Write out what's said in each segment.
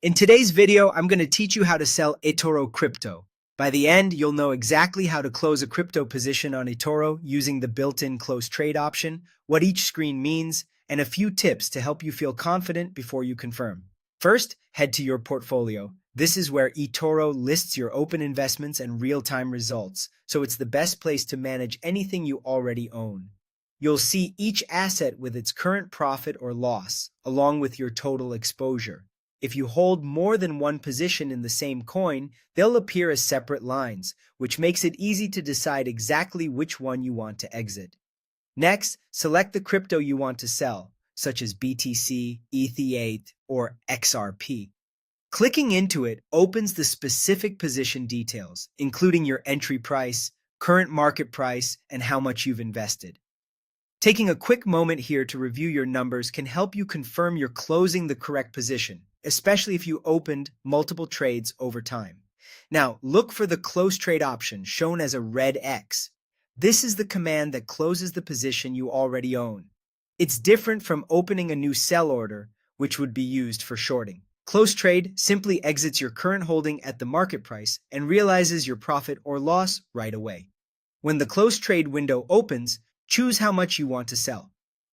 In today's video, I'm going to teach you how to sell eToro crypto. By the end, you'll know exactly how to close a crypto position on eToro using the built-in close trade option, what each screen means, and a few tips to help you feel confident before you confirm. First, head to your portfolio. This is where eToro lists your open investments and real-time results, so it's the best place to manage anything you already own. You'll see each asset with its current profit or loss, along with your total exposure. If you hold more than one position in the same coin, they'll appear as separate lines, which makes it easy to decide exactly which one you want to exit. Next, select the crypto you want to sell, such as BTC, ETH8, or XRP. Clicking into it opens the specific position details, including your entry price, current market price, and how much you've invested. Taking a quick moment here to review your numbers can help you confirm you're closing the correct position, especially if you opened multiple trades over time. Now, look for the close trade option shown as a red X. This is the command that closes the position you already own. It's different from opening a new sell order, which would be used for shorting. Close trade simply exits your current holding at the market price and realizes your profit or loss right away. When the close trade window opens, choose how much you want to sell.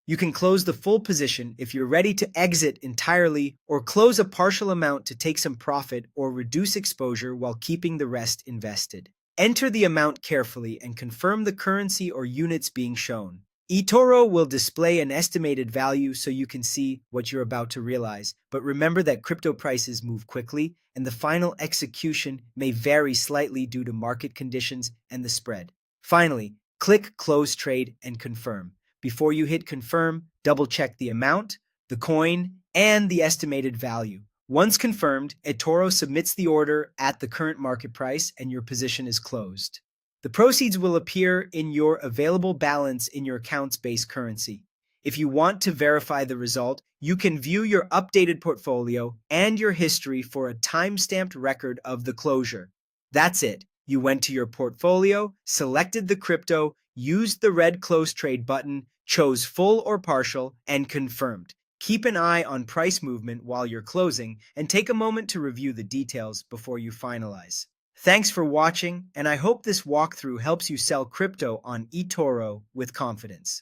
You can close the full position if you're ready to exit entirely or close a partial amount to take some profit or reduce exposure while keeping the rest invested. Enter the amount carefully and confirm the currency or units being shown. eToro will display an estimated value so you can see what you're about to realize, but remember that crypto prices move quickly and the final execution may vary slightly due to market conditions and the spread. Finally, click Close Trade and confirm. Before you hit confirm, double-check the amount, the coin, and the estimated value. Once confirmed, eToro submits the order at the current market price and your position is closed. The proceeds will appear in your available balance in your account's base currency. If you want to verify the result, you can view your updated portfolio and your history for a time-stamped record of the closure. That's it. You went to your portfolio, selected the crypto, used the red close trade button, chose full or partial, and confirmed. Keep an eye on price movement while you're closing and take a moment to review the details before you finalize. Thanks for watching, and I hope this walkthrough helps you sell crypto on eToro with confidence.